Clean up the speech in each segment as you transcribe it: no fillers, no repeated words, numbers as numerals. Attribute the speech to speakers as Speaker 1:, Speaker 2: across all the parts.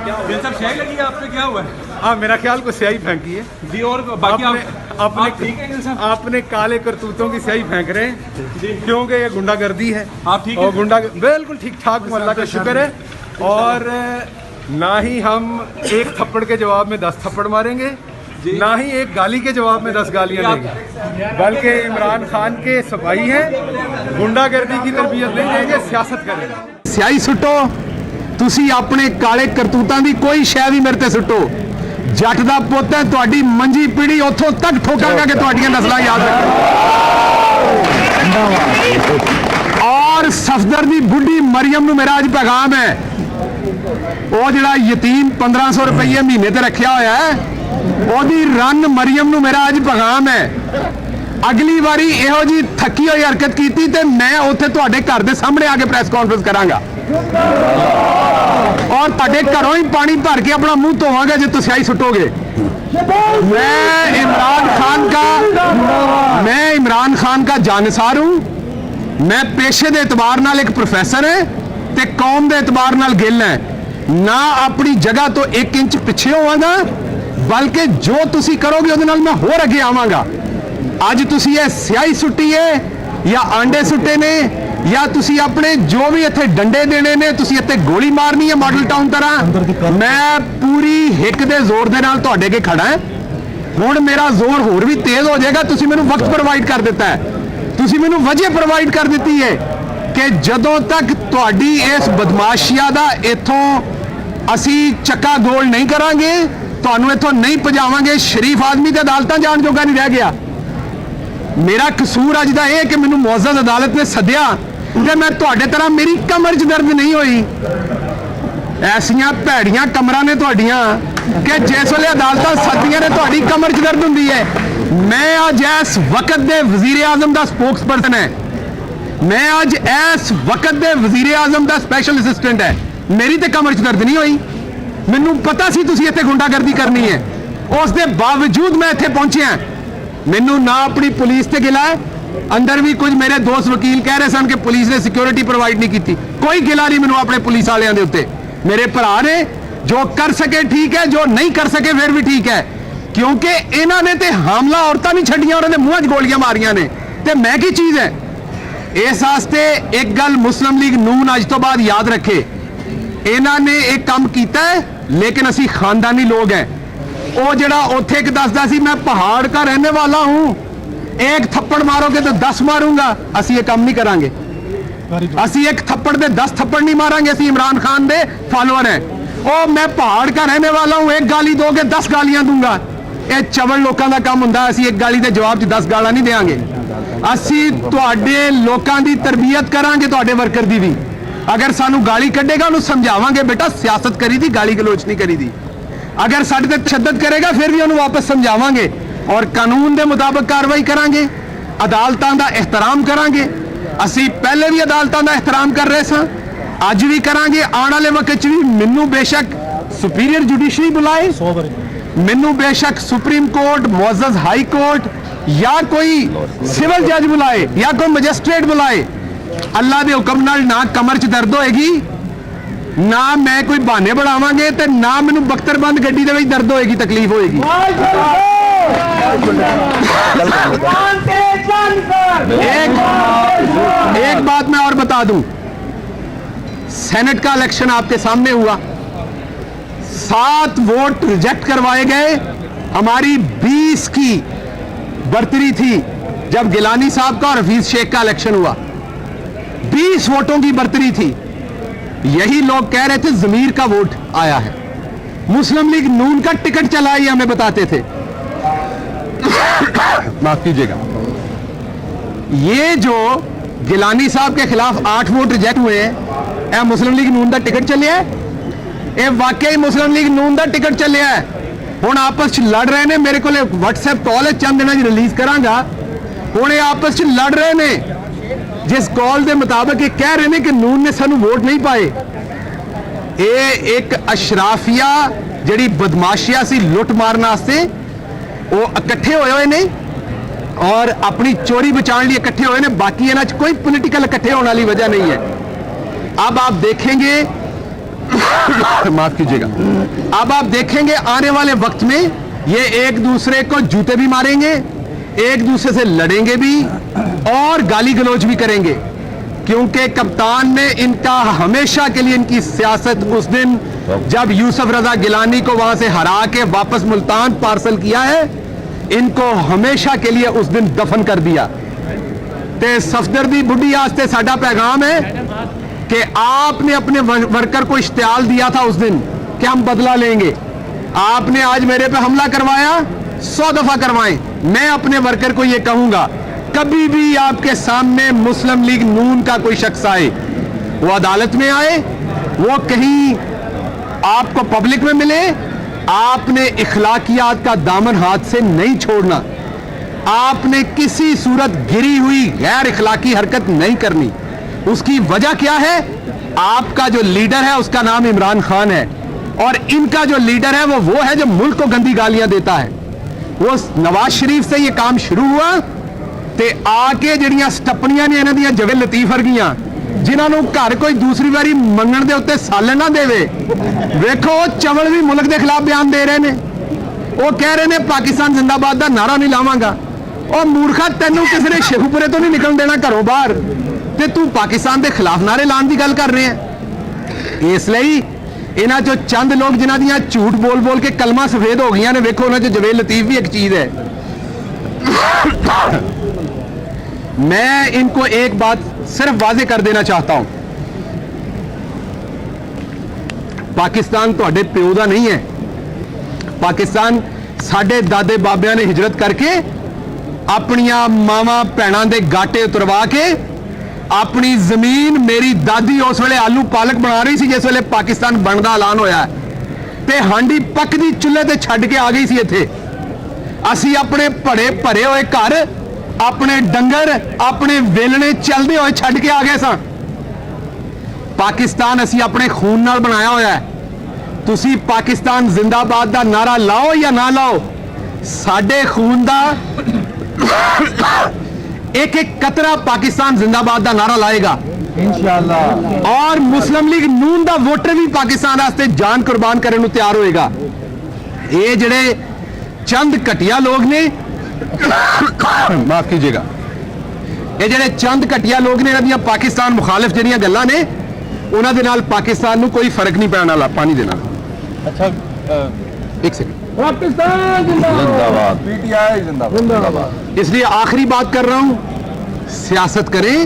Speaker 1: साहब स्याही लगी है आपसे, क्या हुआ है?
Speaker 2: हाँ, मेरा ख्याल को स्याही फेंकी है
Speaker 1: जी। और बाकी
Speaker 2: आपने
Speaker 1: ठीक है साहब?
Speaker 2: आपने काले करतूतों की स्याही फेंक रहे हैं क्योंकि ये गुंडागर्दी है।
Speaker 1: आप ठीक है?
Speaker 2: और बिल्कुल ठीक ठाक, अल्लाह का शुक्र है। और ना ही हम एक थप्पड़ के जवाब में 10 थप्पड़ मारेंगे, ना ही एक गाली के जवाब में 10 गालियां देंगे, बल्कि इमरान खान के सिपाही हैं, गुंडागर्दी की तरबियत नहीं देंगे, सियासत करेंगे।
Speaker 3: स्याही सुट्टो, तुसी अपने काले करतूतां दी कोई शै भी मेरे ते सुट्टो, जट दा पुੱਤ है, तुहाडी मंजी पीढ़ी उथों तक ठोकांगा कि तुहाडियां नस्लां याद रखो। और सफदर दी बुढ़ी मरियम नूं मेरा अज पैगाम है, वो जिहड़ा यतीम 1500 रुपये महीने ते रखिया होया है, ओदी रन मरियम नूं मेरा अज पैगाम है, अगली बारी इहो जी थकी हुई हरकत की तो मैं उत्थे तुहाडे घर दे सामने आके प्रेस कॉन्फ्रेंस करांगा और तुहाडे घरों ही पानी भर के अपना मुंह धोवांगा जे तुसीं स्याही सुट्टोगे। मैं इमरान खान का जानसार हूं। मैं पेशे के एतबार नाल एक प्रोफैसर है ते कौम के एतबार नाल गिल है, ना अपनी जगह तो 1 इंच पिछे होवांगा, बल्कि जो तुसीं करोगे उहदे नाल मैं होर अगे आवांगा। अज तुसीं ये स्याही सुट्टी है या आंडे सुट्टे ने या तुसीं अपने जो भी इत्थे डंडे देने ने, तुसीं इत्थे गोली मारनी है मॉडल टाउन तरह, मैं पूरी हिक दे जोर दे नाल तुहाडे अगे खड़ा है। हुण मेरा जोर होर भी तेज हो जाएगा। तुसीं मैनूं वक्त प्रोवाइड कर दिता है, तुसीं मैनूं वजह प्रोवाइड कर दी है कि जदों तक तुहाडी इस बदमाशिया दा इत्थों असीं चक्का गोल नहीं करांगे, तुहानूं इत्थों नहीं भजावांगे। शरीफ आदमी ते अदालतां जाण जोगा नहीं रह गया। मेरा कसूर अज दा यह कि मैनूं मुअज़्ज़ज़ अदालत ने सद्दिया कि मैं तुहाडे तरह मेरी कमर च दर्द नहीं हुई। ऐसियां भैड़ियां कमरां ने तुहाडियां कि जिस वेले अदालतां सद्दियां ने तुहाडी कमर च दर्द हुंदी है। मैं अज इस वक्त दे वज़ीर आज़म दा स्पोक्स पर्सन है, मैं अज इस वक्त दे वज़ीर आज़म दा स्पैशल असिस्टेंट है, मेरी तो कमर च दर्द नहीं हुई। मैनूं पता सी तुसीं इत्थे गुंडागर्दी करनी है, उस दे बावजूद मैं इत्थे पहुंचिया। मैनू ना अपनी पुलिस से गिला है, अंदर भी कुछ मेरे दोस्त वकील कह रहे सन कि पुलिस ने सिक्योरिटी प्रोवाइड नहीं की, कोई गिला नहीं मैनू अपने पुलिस वालियां दे उत्ते। मेरे भरा ने जो कर सके ठीक है, जो नहीं कर सके फिर भी ठीक है, क्योंकि इन्हों ने तो हमला औरतां भी छड्डियां, उन्होंने मुंह च गोलियां मारियां ने, ते मैं की चीज़ है। इस वास्ते एक गल मुस्लिम लीग नून अज तो बाद याद रखे, इन्होंने एक काम किया है, लेकिन असी खानदानी लोग हैं। वो जड़ा उथे एक दसदा सी मैं पहाड़ का रहने वाला हूं, एक थप्पड़ मारोगे तो 10 मारूंगा, असी ये काम नहीं करांगे। असी एक थप्पड़ दे 10 थप्पड़ नहीं मारांगे। असी इमरान खान दे फॉलोअर हैं। ओ मैं पहाड़ का रहने वाला हूं, एक गाली दोगे 10 गालियां दूंगा। ये चवल लोगों का काम हुंदा, असी एक गाली दे जवाब च 10 गालां नहीं देंगे। असी तुहाडे लोकां दी तरबियत करांगे, तुहाडे वर्कर दी भी। अगर सानू गाली कढ़ेगा उन्हें समझावांगे, बेटा सियासत करी दी, गाली गलोच नहीं करी दी। अगर साडे ते तशद्दद करेगा फिर भी उन्हें वापस समझावांगे और कानून के मुताबिक कार्रवाई करांगे, अदालतां दा एहतराम करांगे। असी पहले भी अदालतां दा एहतराम कर रहे सां, अज भी करांगे, आने वाले वक्त भी। मैनू बेशक सुपीरियर जुडिशरी बुलाए, मैनू बेशक सुप्रीम कोर्ट, मुअज़्ज़ज़ हाई कोर्ट या कोई सिविल जज बुलाए या कोई मजिस्ट्रेट बुलाए, अल्लाह के हुक्म नाल ना कमर च दर्द होएगी, ना मैं कोई बहाने बढ़ावांगे, ते ना मैनू बख्तरबंद गड्डी दे विच दर्द होएगी, तकलीफ होएगी। एक बात मैं और बता दूं, सेनेट का इलेक्शन आपके सामने हुआ, 7 वोट रिजेक्ट करवाए गए। हमारी 20 की बर्तरी थी जब गिलानी साहब का और हफीज शेख का इलेक्शन हुआ, 20 वोटों की बर्तरी थी। यही लोग कह रहे थे जमीर का वोट आया है, मुस्लिम लीग नून का टिकट चला, ये हमें बताते थे। माफ कीजिएगा, ये जो गिलानी साहब के खिलाफ 8 वोट रिजेक्ट हुए हैं, यह मुस्लिम लीग नून का टिकट चले है, ये वाकई मुस्लिम लीग नून का टिकट चले है। हुण आपस च लड़ रहे ने, मेरे को व्हाट्सएप कॉल है, चंद दिनों रिलीज करांगा। हुण ये आपस च लड़ रहे ने, जिस कॉल के मुताबिक ये कह रहे हैं कि नून ने सानू वोट नहीं पाए। ये एक अशराफिया जिहड़ी बदमाशिया सी लुट मारन वास्ते वो इकट्ठे होए हुए ने और अपनी चोरी बचाने लिए इकट्ठे हुए हैं। बाकी इन्हां च कोई पॉलिटिकल इकट्ठे होने वाली वजह नहीं है। अब आप देखेंगे माफ कीजिएगा। अब आप देखेंगे आने वाले वक्त में ये एक दूसरे को जूते भी मारेंगे, एक दूसरे से लड़ेंगे भी और गाली गलौज भी करेंगे, क्योंकि कप्तान ने इनका हमेशा के लिए इनकी सियासत उस दिन जब यूसुफ रजा गिलानी को वहां से हरा के वापस मुल्तान पार्सल किया है, इनको हमेशा के लिए उस दिन दफन कर दिया। ते सफदरदी बुढ़ी आस्ते साडा पैगाम है कि आपने अपने वर्कर को इश्तियाल दिया था उस दिन कि हम बदला लेंगे। आपने आज मेरे पे हमला करवाया, 100 दफा करवाएं। मैं अपने वर्कर को यह कहूंगा, कभी भी आपके सामने मुस्लिम लीग नून का कोई शख्स आए, वो अदालत में आए, वो कहीं आपको पब्लिक में मिले, आपने इखलाकियात का दामन हाथ से नहीं छोड़ना। आपने किसी सूरत गिरी हुई गैर इखलाकी हरकत नहीं करनी। उसकी वजह क्या है? आपका जो लीडर है उसका नाम इमरान खान है, और इनका जो लीडर है वो है जो मुल्क को गंदी गालियां देता है। वो नवाज शरीफ से ये काम शुरू हुआ ते आके जड़ियां स्टपनियां ने इन्हां दियां जवे लतीफ वर्गियां, जिन्होंने घर कोई दूसरी बारी मंगण दे उत्ते सालन ना देवे। देखो चवल भी मुल्क के खिलाफ बयान दे रहे हैं, वो कह रहे हैं पाकिस्तान जिंदाबाद का नारा नहीं लावांगा। और मूर्खा तेनों किसी ने शेखुपुरे तो नहीं निकल देना घरों बाहर, ते तू पाकिस्तान के खिलाफ नारे लाने की गल कर रहे हैं। इसलिए इन्हां चो चंद लोग जिन्हां दियां झूठ बोल बोल के कलमा सफेद हो गई ने, वेखो उन्हां चो जवेद लतीफ भी एक चीज है। मैं इनको एक बात सिर्फ वाजे कर देना चाहता हूं, पाकिस्तान तुहाडे प्यो दा नहीं है। पाकिस्तान साडे दादे बाबियां ने हिजरत करके अपनियां मावां भैणां दे गाटे उतरवा के अपनी जमीन, मेरी दादी उस वेले आलू पालक बना रही सी जिस वेले पाकिस्तान बनदा ऐलान होया, ते हांडी पकदी चुल्हे ते छड्ड के आ गई सी इत्थे। असी अपने भरे भरे हुए घर, अपने डंगर, अपने वेलने चलदे हुए छड्ड के आ गए सां। पाकिस्तान असी अपने खून नाल बनाया होया है। तुसी पाकिस्तान जिंदाबाद दा नारा लाओ या ना लाओ, साडे खून दा एक एक कतरा पाकिस्तान जिंदाबाद का नारा लाएगा इंशाअल्लाह। और मुस्लिम लीग नून का वोटर भी पाकिस्तान वास्ते जान कुर्बान करने को तैयार होएगा। ये जड़े चंद घटिया लोग ने माफ कीजिएगा, ये जड़े चंद घटिया लोग ने इन्हां दियां पाकिस्तान मुखालिफ जड़ियां गल्लां ने, उन्हां दे नाल पाकिस्तान नूं कोई फर्क नहीं पैण वाला। पानी देना। अच्छा एक सेकंड। पाकिस्तान जिंदाबाद, पीटीआई जिंदाबाद। इसलिए आखिरी बात कर रहा हूं, सियासत करें।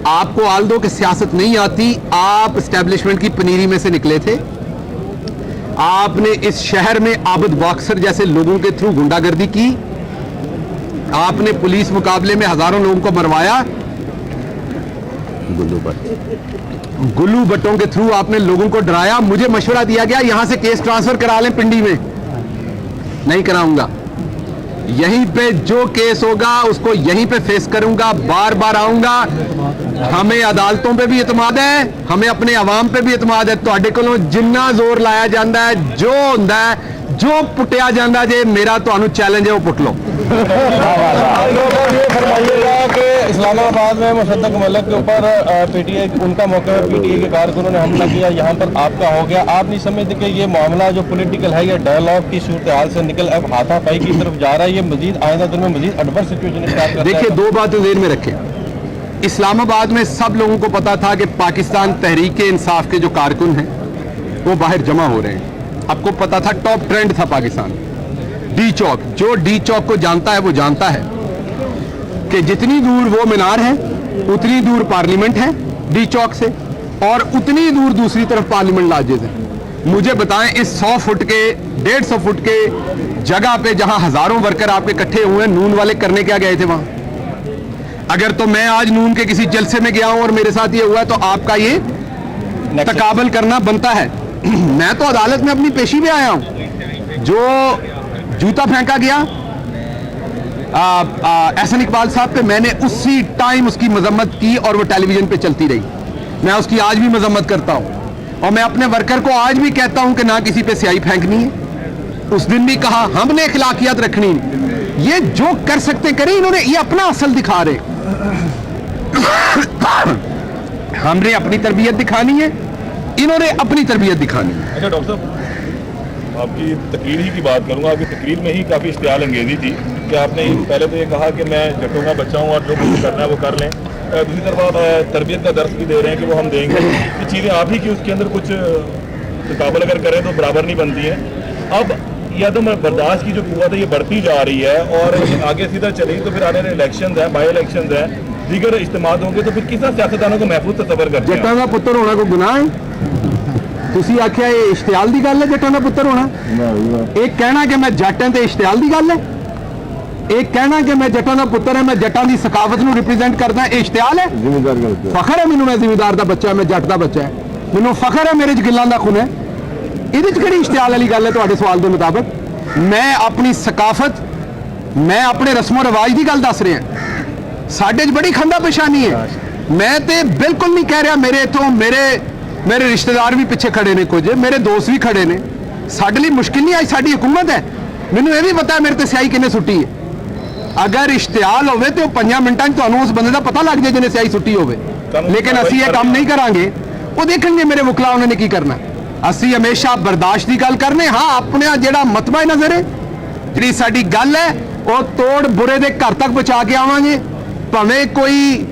Speaker 3: आपको आल दो कि सियासत नहीं आती। आप एस्टेब्लिशमेंट की पनीरी में से निकले थे। आपने इस शहर में आबद बॉक्सर जैसे लोगों के थ्रू गुंडागर्दी की। आपने पुलिस मुकाबले में हजारों लोगों को मरवाया। गुल्लू भट्टों के थ्रू आपने लोगों को डराया। मुझे मशवरा दिया गया यहां से केस ट्रांसफर करा लें पिंडी में, नहीं कराऊंगा। यहीं पे जो केस होगा उसको यहीं पे फेस करूंगा, बार बार आऊंगा। हमें अदालतों पे भी इतमाद है, हमें अपने अवाम पे भी इतमाद है। तुहाडे कोलों जिन्ना जोर लाया जाता है, जो हुंदा है, जो पुटिया जाता जे, मेरा तुहानू चैलेंज है वो पुट लो।
Speaker 4: इस्लामाबाद में मुशद्दक मलिक के ऊपर पीटीआई उनका मौके में पीटीआई के कारकुनों ने हमला किया, यहाँ पर आपका हो गया। आप नहीं समझते कि ये मामला जो पॉलिटिकल है, ये डायलॉग की सूरत हाल से निकल अब हाथापाई की तरफ जा रहा है, ये मजीद आइंदा दिन में मजीद एडवर्स सिचुएशन स्टार्ट कर।
Speaker 3: देखिए, दो बातें ज़हन में रखें। इस्लामाबाद में सब लोगों को पता था कि पाकिस्तान तहरीक इंसाफ के जो कारकुन हैं वो बाहर जमा हो रहे हैं। आपको पता था, टॉप ट्रेंड था पाकिस्तान। डी चौक, जो डी चौक को जानता है वो जानता है कि जितनी दूर वो मीनार है उतनी दूर पार्लियामेंट है डी चौक से, और उतनी दूर दूसरी तरफ पार्लियामेंट लॉजेज है। मुझे बताएं, इस 100 फुट के 150 फुट के जगह पे जहां हजारों वर्कर आपके इकट्ठे हुए, नून वाले करने क्या गए थे वहां? अगर तो मैं आज नून के किसी जलसे में गया हूं और मेरे साथ ये हुआ है तो आपका ये तकाबल करना बनता है। मैं तो अदालत में अपनी पेशी में आया हूं। जो जूता फेंका गया एहसन इकबाल साहब पे, मैंने उसी टाइम उसकी मजम्मत की और वो टेलीविजन पे चलती रही। मैं उसकी आज भी मजम्मत करता हूं और मैं अपने वर्कर को आज भी कहता हूं कि ना किसी पे स्याही फेंकनी है। उस दिन भी कहा हमने अखलाकियात रखनी, ये जो कर सकते करें। इन्होंने ये अपना असल दिखा रहे। हमने अपनी तरबियत दिखानी है, इन्होंने अपनी तरबियत दिखानी।
Speaker 5: अच्छा डॉक्टर साहब, आपकी तकरीर ही की बात करूंगा। आपकी तकरीर में ही काफ़ी इश्तियाल अंगेजी थी कि आपने पहले तो ये कहा कि मैं जट्टों का बच्चा हूँ और जो कुछ करना है वो कर लें। दूसरी तरफ आप तरबियत का दर्स भी दे रहे हैं कि वो हम देंगे। ये चीज़ें आप ही की उसके अंदर कुछ मुकाबला अगर करें तो बराबर नहीं बनती हैं। अब या तो बर्दाश्त की जो कुव्वत है ये बढ़ती जा रही है और आगे सीधा चली तो फिर आने वाले इलेक्शन है, बाई इलेक्शन है, दीगर इज्तिमात होंगे, तो फिर किस तरह सियासतदानों को महफूज तसव्वुर करते हैं?
Speaker 3: जट्टां दा पुत्तर होना कोई गुनाह है? ਤੁਸੀਂ ਆਖਿਆ ਇਹ ਇਸ਼ਤਿਆਲ ਦੀ ਗੱਲ ਹੈ ਜੱਟਾਂ ਦਾ ਪੁੱਤਰ ਹੋਣਾ? ਇਹ ਕਹਿਣਾ ਕਿ ਮੈਂ ਜੱਟ ਹਾਂ ਤੇ ਇਸ਼ਤਿਆਲ ਦੀ ਗੱਲ ਹੈ? ਇਹ ਕਹਿਣਾ ਕਿ ਮੈਂ ਜੱਟਾਂ ਦਾ ਪੁੱਤਰ ਹਾਂ, ਮੈਂ ਜੱਟਾਂ ਦੀ ਸਕਾਫਤ ਨੂੰ ਰਿਪਰੈਜ਼ੈਂਟ ਕਰਦਾ, ਇਹ ਇਸ਼ਤਿਆਲ ਹੈ? ਫਖਰ ਹੈ ਮੈਨੂੰ, ਮੈਂ ਜ਼ਿਮੀਦਾਰ ਦਾ ਬੱਚਾ, ਮੈਂ ਜੱਟ ਦਾ ਬੱਚਾ ਹੈ, ਮੈਨੂੰ ਫਖਰ ਹੈ ਮੇਰੇ 'ਚ ਗਿੱਲਾਂ ਦਾ ਖੂਨ ਹੈ। ਇਹਦੇ 'ਚ ਕਿਹੜੀ ਇਸ਼ਤਿਆਲ ਵਾਲੀ ਗੱਲ ਹੈ ਤੁਹਾਡੇ ਸਵਾਲ ਦੇ ਮੁਤਾਬਕ? ਮੈਂ ਆਪਣੀ ਸਕਾਫਤ, ਮੈਂ ਆਪਣੇ ਰਸਮੋ ਰਿਵਾਜ ਦੀ ਗੱਲ ਦੱਸ ਰਿਹਾ। ਸਾਡੇ 'ਚ ਬੜੀ ਖੰਦਾ ਪੇਸ਼ਾਨੀ ਹੈ। ਮੈਂ ਤੇ ਬਿਲਕੁਲ ਨਹੀਂ ਕਹਿ ਰਿਹਾ ਮੇਰੇ ਇਥੋਂ ਮੇਰੇ ਰਿਸ਼ਤੇਦਾਰ ਵੀ ਪਿੱਛੇ ਖੜੇ ਨੇ, ਕੁਝ ਮੇਰੇ ਦੋਸਤ ਵੀ ਖੜੇ ਨੇ। ਸਾਡੇ ਲਈ ਮੁਸ਼ਕਿਲ ਨਹੀਂ, ਅੱਜ ਸਾਡੀ ਹਕੂਮਤ ਹੈ। ਮੈਨੂੰ ਇਹ ਵੀ ਪਤਾ ਮੇਰੇ ਤੇ ਸਿਆਹੀ ਕਿੰਨੇ ਸੁੱਟੀ ਹੈ। ਅਗਰ ਇਸ਼ਤਿਆਲ ਹੋਵੇ ਤੇ ਉਹ 5 ਮਿੰਟਾਂ 'ਚ ਤੁਹਾਨੂੰ ਉਸ ਬੰਦੇ ਦਾ ਪਤਾ ਲੱਗ ਜਾਏ ਜਿਹਨੇ ਸਿਆਹੀ ਸੁੱਟੀ ਹੋਵੇ। ਲੇਕਿਨ ਅਸੀਂ ਇਹ ਕੰਮ ਨਹੀਂ ਕਰਾਂਗੇ। ਉਹ ਦੇਖਣਗੇ ਮੇਰੇ ਮੁਕਲਾ ਉਹਨਾਂ ਨੇ ਕੀ ਕਰਨਾ। ਅਸੀਂ ਹਮੇਸ਼ਾ ਬਰਦਾਸ਼ਤ ਦੀ ਗੱਲ ਕਰਨੇ। ਹਾਂ, ਆਪਣਾ ਜਿਹੜਾ ਮਤਬਾ ਨਜ਼ਰ ਹੈ, ਜਿਹੜੀ ਸਾਡੀ ਗੱਲ ਹੈ, ਉਹ ਤੋੜ ਬੁਰੇ ਦੇ ਘਰ ਤੱਕ ਪਹੁੰਚਾ ਕੇ ਆਵਾਂਗੇ। ਭਾਵੇਂ ਕੋਈ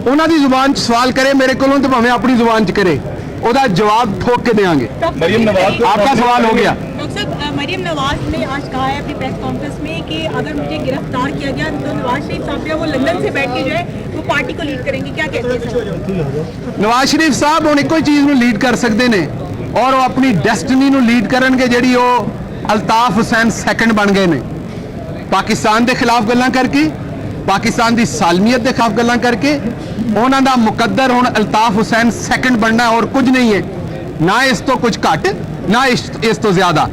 Speaker 3: ਉਹਨਾਂ ਦੀ ਜ਼ੁਬਾਨ 'ਚ ਸਵਾਲ ਕਰੇ ਮੇਰੇ ਕੋਲੋਂ ਤੇ ਭਾਵੇਂ ਆਪਣੀ ਜ਼ੁਬਾਨ 'ਚ ਕਰੇ, ਉਹਦਾ ਜਵਾਬ ठोक के देंगे।
Speaker 5: मरियम नवाज
Speaker 3: आपका सवाल हो गया।
Speaker 6: डॉक्टर साहब, मरियम नवाज ने आज कहा है अपनी प्रेस कॉन्फ्रेंस में कि अगर मुझे गिरफ्तार किया गया तो नवाज शरीफ साहब जो वो लंदन से बैठ के जो है वो पार्टी को लीड करेंगे, क्या कहते हैं?
Speaker 3: नवाज शरीफ साहब ਹੁਣ ਇੱਕੋ ਚੀਜ਼ ਨੂੰ ਲੀਡ ਕਰ ਸਕਦੇ ਨੇ ਔਰ ਉਹ ਆਪਣੀ ਡੈਸਟਨੀ ਨੂੰ ਲੀਡ ਕਰਨਗੇ ਜਿਹੜੀ ਉਹ ਅਲਤਾਫ ਹੁਸੈਨ ਸੈਕੰਡ ਬਣ ਗਏ ਨੇ। ਪਾਕਿਸਤਾਨ ਦੇ ਖਿਲਾਫ ਗੱਲਾਂ ਕਰਕੇ, ਪਾਕਿਸਤਾਨ ਦੀ ਸਾਲਮੀਅਤ ਦੇ ਖਿਲਾਫ ਗੱਲਾਂ ਕਰਕੇ ਉਹਨਾਂ ਦਾ ਮੁਕੱਦਰ ਹੁਣ ਅਲਤਾਫ ਹੁਸੈਨ ਸੈਕੰਡ बनना और कुछ नहीं है, ना इस तो कुछ घट ना इस तो ज्यादा।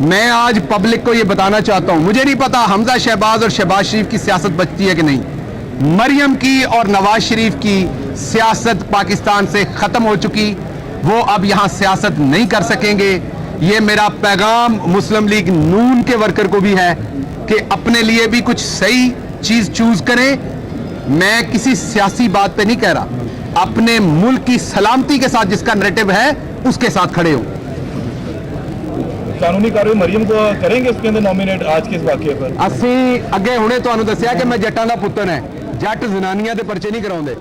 Speaker 3: मैं आज पब्लिक को ये बताना चाहता हूं, मुझे नहीं पता हमजा शहबाज और शहबाज शरीफ की सियासत बचती है कि नहीं। मरियम की और नवाज शरीफ की सियासत पाकिस्तान से खत्म हो चुकी, वो अब यहां सियासत नहीं कर सकेंगे। ये मेरा पैगाम मुस्लिम लीग नून के वर्कर को भी है कि अपने लिए भी कुछ सही चीज चूज करें। मैं किसी सियासी बात पे नहीं कह रहा, अपने मुल्क की सलामती के साथ जिसका नैरेटिव है उसके साथ खड़े हो।
Speaker 5: कानूनी कार्रवाई मरियम को करेंगे उसके अंदर नॉमिनेट आज के इस वाकये पर?
Speaker 3: ਅਸੀਂ ਅੱਗੇ ਹੁਣੇ ਤੁਹਾਨੂੰ ਦੱਸਿਆ ਕਿ ਮੈਂ ਜੱਟਾਂ ਦਾ ਪੁੱਤਰ ਹਾਂ, ਜੱਟ ਜ਼ਨਾਨੀਆਂ ਦੇ ਪਰਚੇ ਨਹੀਂ ਕਰਾਉਂਦੇ।